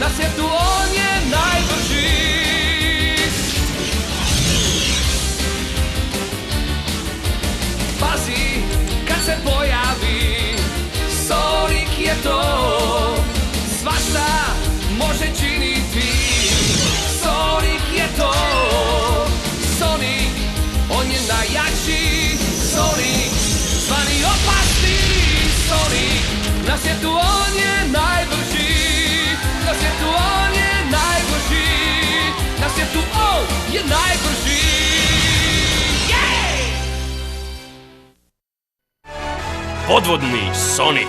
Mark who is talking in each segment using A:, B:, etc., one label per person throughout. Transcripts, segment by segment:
A: na svijetu on je najbrži. Pazi, kad se pojavi, Sonic je to, svašta može činiti. Sonic je to, Sonic, on je najjači. Sonic, zvani opasni. Sonic, na svijetu on je najbrži. Na svijetu on je najbrži. Na svijetu on je najbrži.
B: Podvodni Sonic.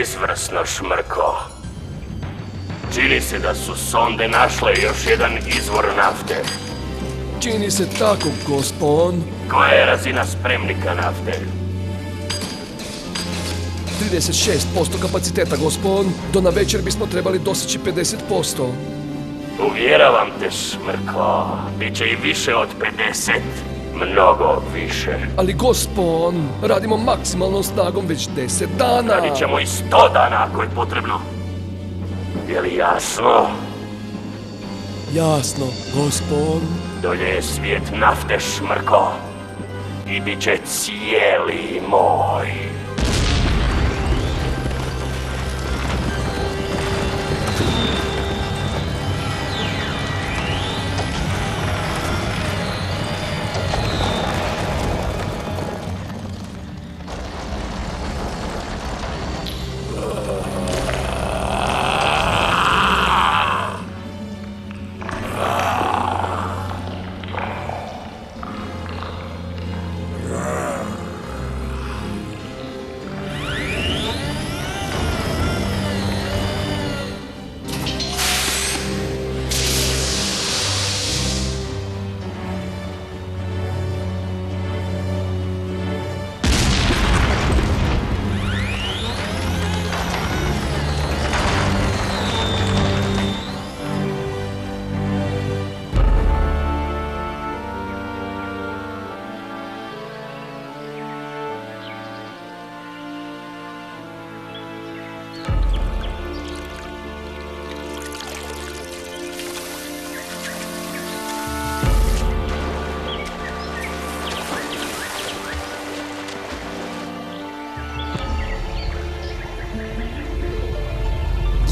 B: Izvrsno, Šmrko. Čini se da su sonde našle još jedan izvor nafte.
A: Čini se tako, gospon.
B: Koja je razina spremnika nafte?
A: 36% kapaciteta, gospon. Do na večer bismo trebali doseći 50%.
B: Uvjeravam te, Šmrko. Biće i više od 50. Mnogo više.
A: Ali, gospon, radimo maksimalnom snagom već 10 dana.
B: Radit ćemo i 100 dana ako je potrebno. Je li jasno?
A: Jasno, gospon.
B: Dolje je svijet nafte, Šmrko. I bit će cijeli moj.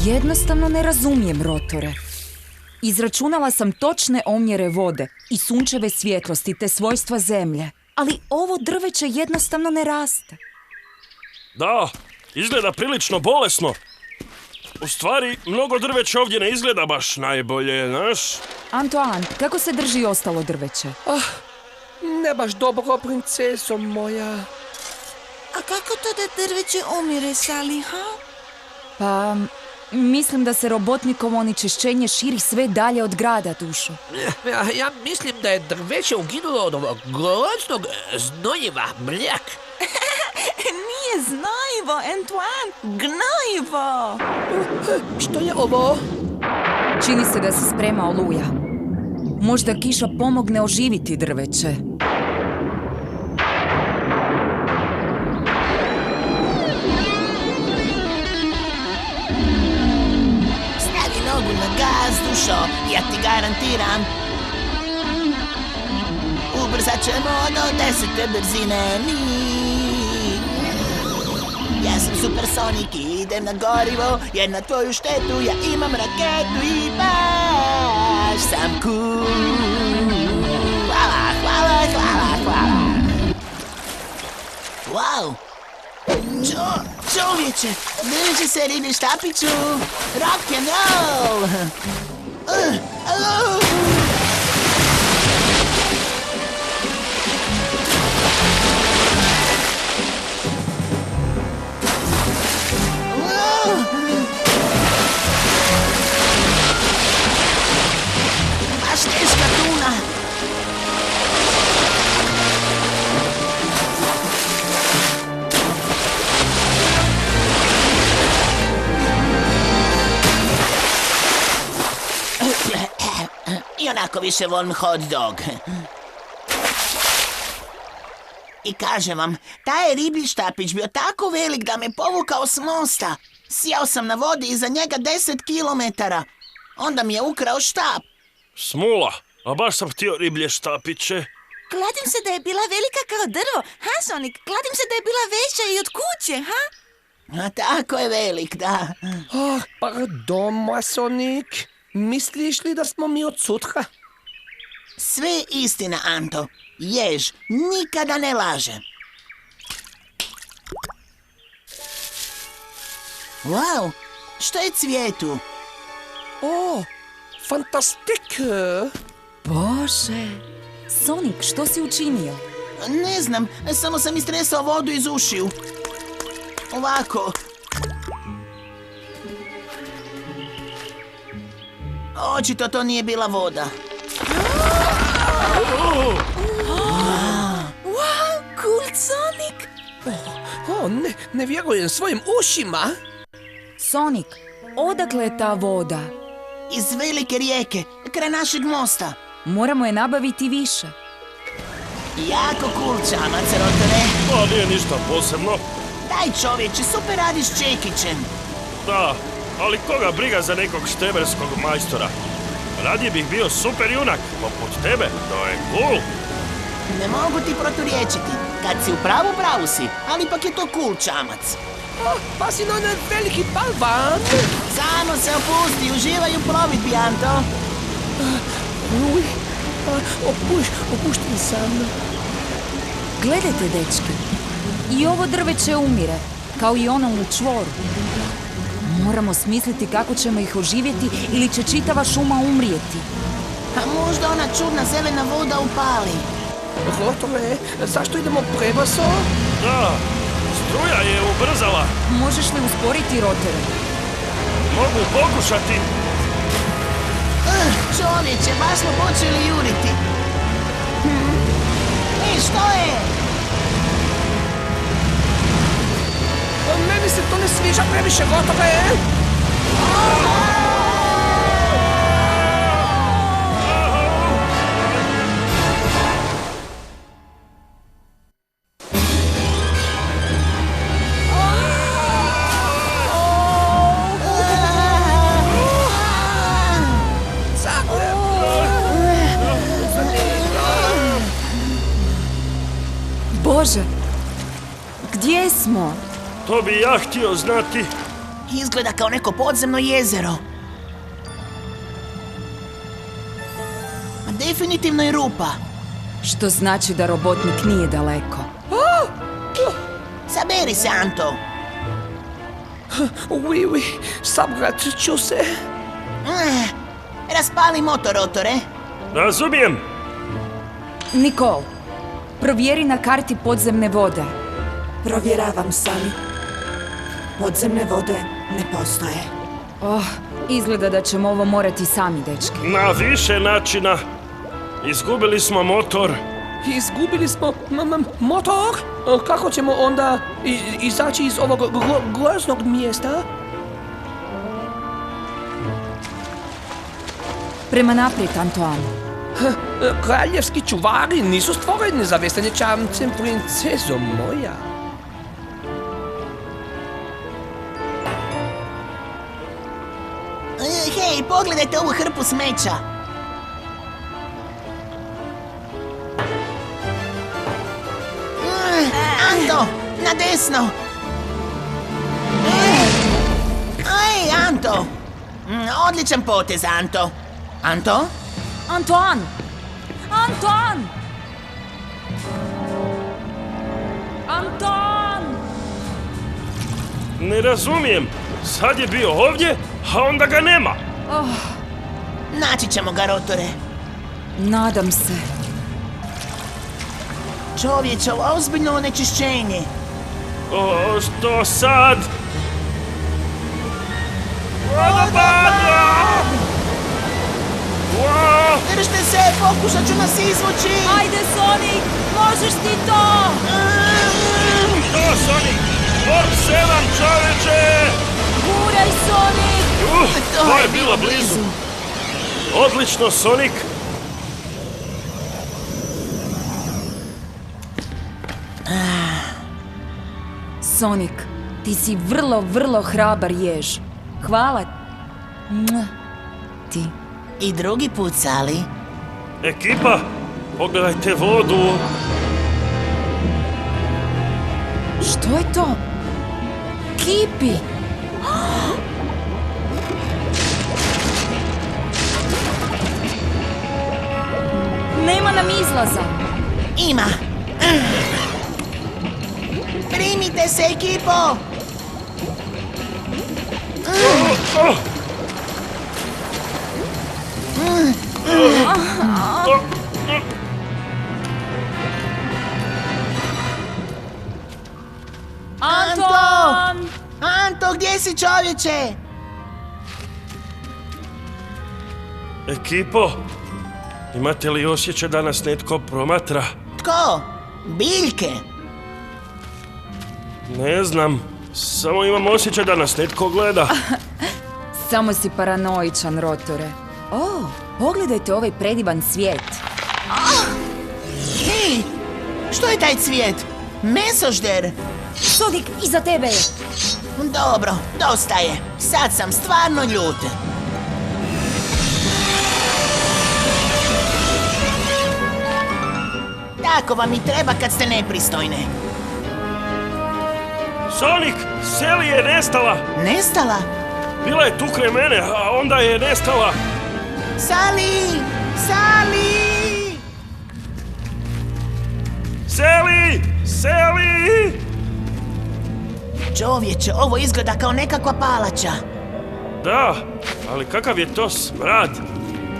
C: Jednostavno ne razumijem, Rotore. Izračunala sam točne omjere vode i sunčeve svjetlosti te svojstva zemlje, ali ovo drveće jednostavno ne raste.
B: Da, izgleda prilično bolesno. U stvari, mnogo drveća ovdje ne izgleda baš najbolje, znaš?
C: Antoine, kako se drži ostalo drveće?
A: Ne baš dobro, princeso moja.
D: A kako to da drveće umire, Sally, ha?
C: Pa, mislim da se robotnikovo onečišćenje širi sve dalje od grada, dušo.
E: Ja mislim da je drveće uginulo od ovog groznog znojiva, mljak.
D: Nije znojivo, Antoine, gnojivo.
A: Što je ovo?
C: Čini se da se sprema oluja. Možda kiša pomogne oživiti drveće.
D: Stavi nogu na gaz, dušo, ja ti garantiram. Ubrzat ćemo do 10. brzine, Ja sam supersonik i idem na gorivo, jer na tvoju štetu ja imam raketu i baš sam cool. Hvala, hvala, hvala, hvala. Wow! Čovječe, drži se ribi štapiću, rock and roll! jako više volim hot dog. I kažem vam, taj je riblji štapić bio tako velik da me povukao s mosta. Sjao sam na vodi iza njega 10 kilometara. Onda mi je ukrao štap.
B: Smula, a baš sam htio riblje štapiće.
F: Kladim se da je bila velika kao drvo, ha Sonic? Kladim se da je bila veća i od kuće, ha?
D: A tako je velik, da.
G: Oh, pardon, moj Sonic. Misliš li da smo mi od sutra?
D: Sve je istina, Anto. Jež nikada ne laže. Wow, što je cvijetu?
G: Oh, fantastik.
C: Bože, Sonic, što si učinio?
D: Ne znam, samo sam istresao vodu iz ušiju. Ovako. Očito to nije bila voda.
F: Wow, cool Sonic!
G: Oh, ne vjerujem svojim ušima.
C: Sonic, odakle je ta voda?
D: Iz velike rijeke, kraj našeg mosta.
C: Moramo je nabaviti više.
D: Jako cool čamac, Rotore.
B: Pa nije ništa posebno.
D: Daj čovječe, super radiš s Čekićem.
B: Da, ali koga briga za nekog šteberskog majstora? Radije bih bio super junak, poput tebe, to je cool.
D: Ne mogu ti proturječiti. Kad si u pravu si, ali ipak je to cool čamac.
G: Oh, pa si na onaj veliki balvan.
D: Samo se opusti, uživaj u plovidbi, Anto.
G: Uj, opušten sam.
C: Gledajte, dečki, i ovo drveće umire, kao i ono u čvoru. Moramo smisliti kako ćemo ih oživjeti ili će čitava šuma umrijeti.
D: A možda ona čudna zelena voda upali.
G: Rotore, zašto idemo prebrzo?
B: Da, struja je ubrzala.
C: Možeš li usporiti rotere?
B: Mogu pokušati.
D: Čovječe, baš smo počeli juriti. Što je?
G: Meni se to ne sviđa previše, Rotore.
C: Bože, gdje smo?
B: To bi ja htio znati.
D: Izgleda kao neko podzemno jezero. Definitivno je rupa.
C: Što znači da robotnik nije daleko.
D: Saberi se, Anto.
G: Oui, sabrat ću se.
D: Raspali motor, Rotore.
B: Razumijem.
C: Nikol, provjeri na karti podzemne vode.
F: Provjeravam, Sonic. Podzemne vode ne postoje.
C: Oh, izgleda da ćemo ovo morati sami, dečki.
B: Na više načina. Izgubili smo motor.
G: Izgubili smo motor? Kako ćemo onda izaći iz ovog groznog mjesta?
C: Prema naprijed, Antoine.
G: Kraljevski čuvari nisu stvoreni za veslanje čamcem, princezo moja.
D: Hej, pogledajte ovu hrpu smeća. Anto, na desno. Ej, Anto. Odličan potez, Anto. Anto?
C: Antoine! Antoine! Antoine!
B: Ne razumijem. Sad je bio ovdje, a onda ga nema.
D: Naći ćemo ga, Rotore.
C: Nadam se.
D: Čovječe, ovo ozbiljno onečišćenje.
B: O, što sad? Vodopada! Wow!
D: Držite se, pokušat ću nas izvući.
C: Ajde, Sonic! Možeš ti to!
B: To, Sonic! Top 7, čoveče!
C: Guraj, Sonic!
B: To je bilo blizu. Odlično, Sonic.
C: Sonic, ti si vrlo, vrlo hrabar jež. Hvala ti.
D: I drugi put, Sally.
B: Ekipa, pogledajte vodu.
C: Što je to? Kipi! Nema nam izlaza.
D: Ima. Primite se, ekipo!
C: Anton!
D: Anto, gdje si, čovječe?
B: Ekipo, imate li osjećaj da nas netko promatra?
D: Tko? Biljke?
B: Ne znam, samo imam osjećaj da nas netko gleda.
C: Samo si paranoičan, Rotore. O, pogledajte ovaj predivan svijet.
D: Hej, što je taj cvijet? Mesožder?
C: Sonic, iza tebe je.
D: Dobro, dosta je. Sad sam stvarno ljut. Tako vam i treba kad ste nepristojne.
B: Sonic, Sally je nestala.
D: Nestala?
B: Bila je tu kraj mene, a onda je nestala.
D: Sally! Sally!
B: Sally! Sally!
D: Čovječe, ovo izgleda kao nekakva palača.
B: Da, ali kakav je to smrad?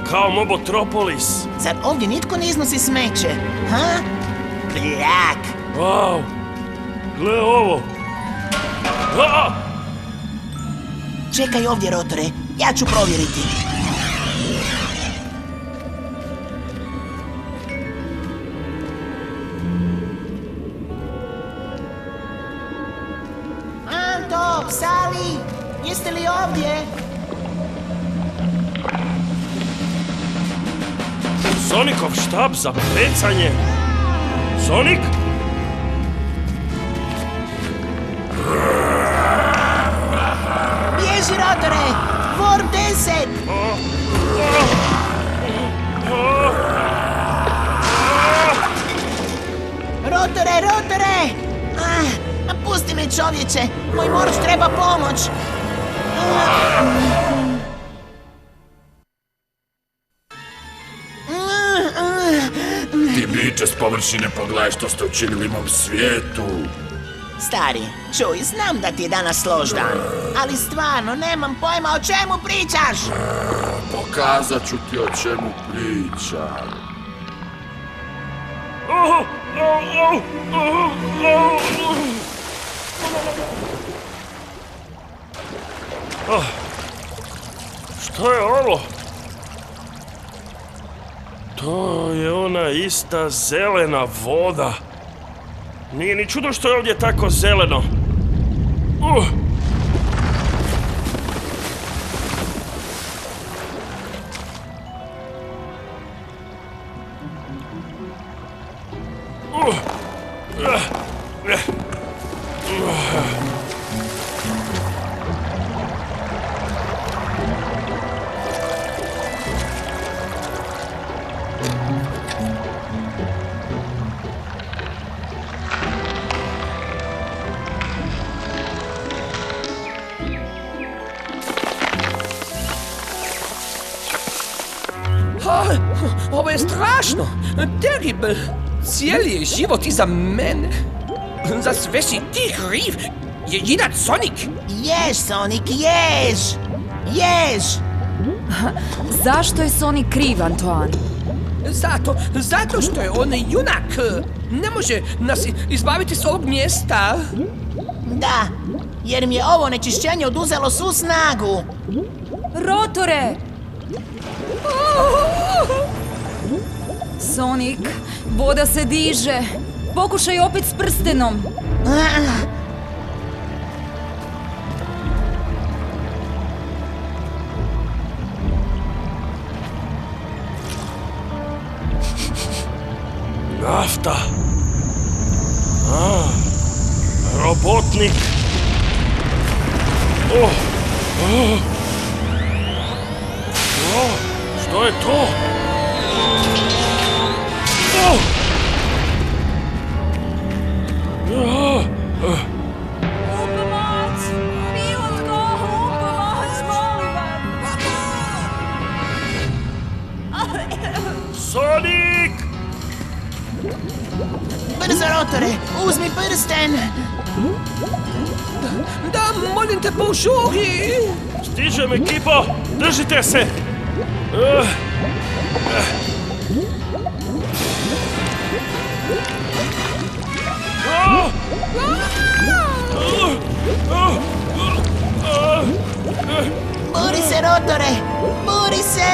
B: Kao Mobotropolis.
D: Zar ovdje nitko ne iznosi smeće? Ha? Bljak!
B: Wow, gle ovo. A!
D: Čekaj ovdje, Rotore, ja ću provjeriti. Anto, Sally, jeste li ovdje?
B: Sonicov štab za pecanje. Sonic?
D: Bježi, Rotore! Worm 10! Rotore, Rotore! Pusti me, čovječe! Moj morž treba pomoć!
H: Ti biće s površine, pogledaj što ste učinili mom svijetu.
D: Stari, čuj, znam da ti je danas loš dan, ali stvarno nemam pojma o čemu pričaš!
H: Pokazat ću ti o čemu pričam.
B: Što je ovo? To je ona ista zelena voda. Nije ni čudo što je ovdje tako zeleno.
G: Ovo je strašno, terrible. Cijeli je život iza mene. Za sve si ti kriv, jedinac Sonic.
D: Jež, Sonic, jež! Jež!
C: Zašto je Sonic kriv, Antoine?
G: Zato što je on junak. Ne može nas izbaviti s ovog mjesta.
D: Da, jer mi je ovo nečišćenje oduzelo svu snagu.
C: Rotore! Sonic, voda se diže. Pokušaj opet s prstenom.
B: Nafta. Robotnik. Što je to? Sonic!
D: Brzo, Rotore, uzmi prsten!
G: Da, molim te, požuri!
B: Stižem, ekipo! Držite se!
D: Buri se, Rotore! Buri se!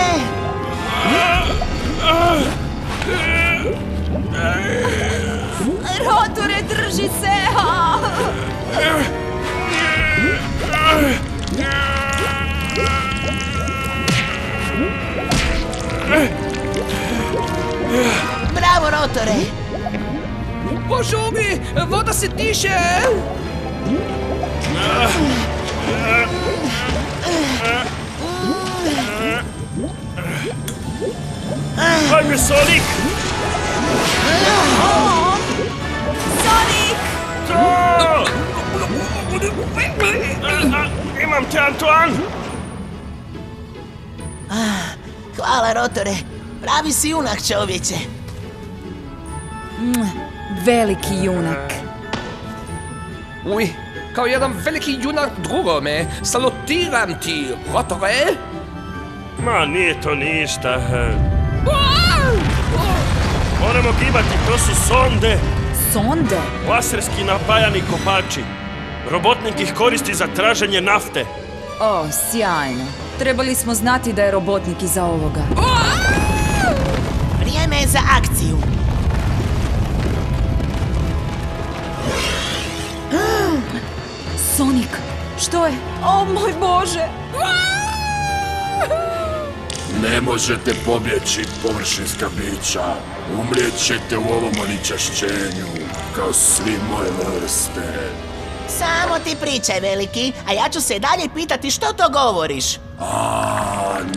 C: Rotore, drži se!
D: Bravo, Rotore!
G: Požuri, voda se diše!
B: Hajme, Sonic!
C: Sonic!
B: Imam te, Antoine!
D: Hvala, Rotore! Pravi si junak, čovječe!
C: Veliki junak.
G: Uj, kao jedan veliki junak drugome, salutiram ti, Rotore!
B: Ma, nije to ništa. Moramo gibati, to su sonde.
C: Sonde?
B: Laserski napajani kopači. Robotnik ih koristi za traženje nafte.
C: O, sjajno. Trebali smo znati da je robotnik iza ovoga.
D: Vrijeme je za akciju!
C: Sonic, što je? O, moj Bože!
H: Ne možete pobjeći, površinska bića. Umrijet ćete u ovom onečišćenju, kao svi moje vrste.
D: Samo ti pričaj, veliki, a ja ću se dalje pitati što to govoriš.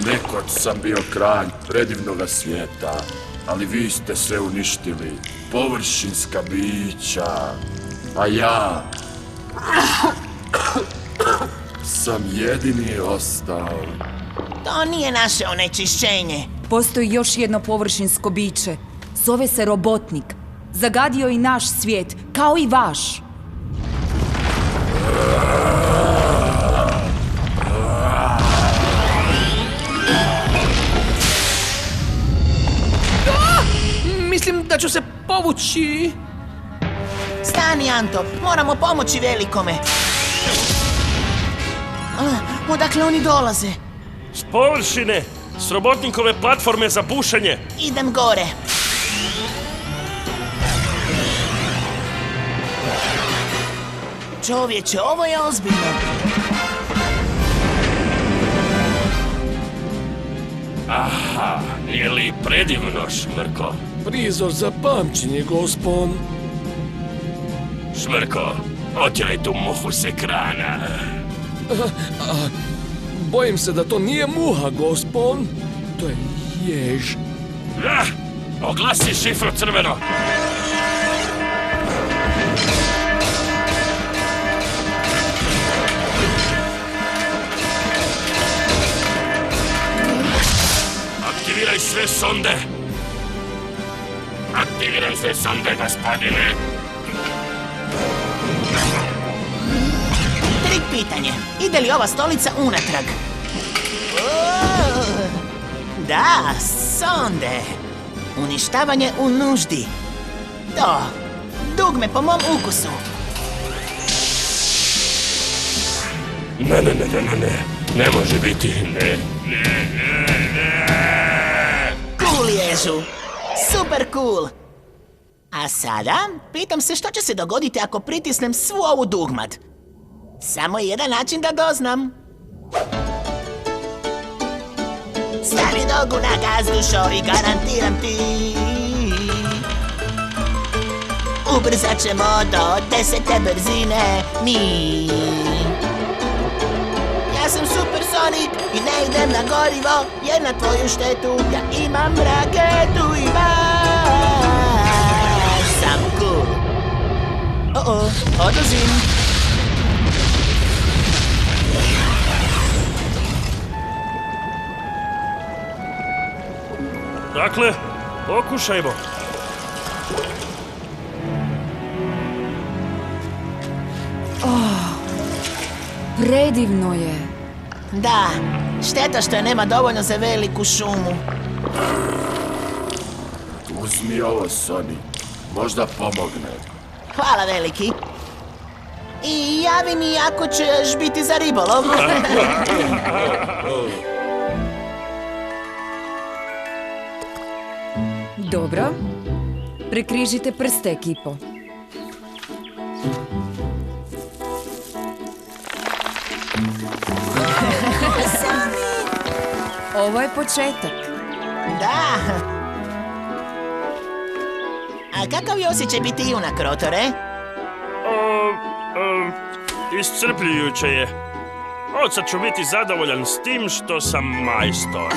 H: Nekad sam bio kralj predivnoga svijeta, ali vi ste sve uništili, površinska bića. A ja sam jedini ostao.
D: To nije naše onečišćenje.
C: Postoji još jedno površinsko biće. Zove se robotnik. Zagadio i naš svijet, kao i vaš.
G: Mislim da ću se povući.
D: Stani, Anto, moramo pomoći velikome. Odakle oni dolaze?
B: S površine, s robotnikove platforme za bušenje.
D: Idem gore. Čovječe, ovo je ozbiljno.
B: Nije li predivno, Šmrko?
A: Prizor za pamćenje, gospon.
B: Šmrko, otjeraj tu muhu s ekrana.
A: Bojim se da to nije muha, gospon. To je jež.
B: Oglasi šifru crveno. Aktiviraj sve sonde. Aktiviraj sve sonde, gospodine.
D: Trik pitanje. Ide li ova stolica unatrag? Da, sonde. Uništavanje u nuždi. To. Dugme po mom ukusu.
B: Ne. Ne može biti. Ne.
D: Cool, ježu. Super cool. A sada, pitam se što će se dogoditi ako pritisnem svu ovu dugmad. Samo je jedan način da doznam. Stavi nogu na gaz, dušo, i garantiram ti ubrzat ćemo do 10. brzine mi. Ja sam Supersonik i ne idem na gorivo, jer na tvoju štetu ja imam raketu i baš sam cool. Odlazim.
B: Dakle, pokušajmo.
C: Predivno je.
D: Da, šteta što je nema dovoljno za veliku šumu.
H: Uzmi ovo, Sonic. Možda pomogne.
D: Hvala, veliki. I javi mi ako ćeš biti za ribolov.
C: Dobro. Prekrižite prste, ekipo. Ovo je početak.
D: Da. A kakav je osjećaj biti junak, Rotore?
B: Iscrpljujuće je. Od sad ću biti zadovoljan s tim što sam majstor.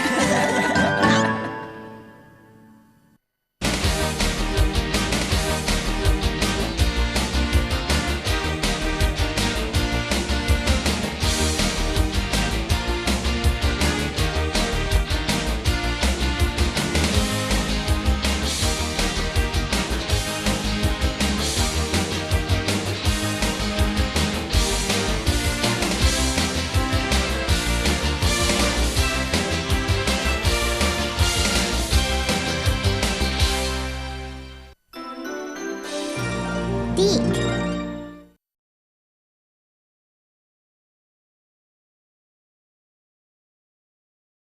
I: Ti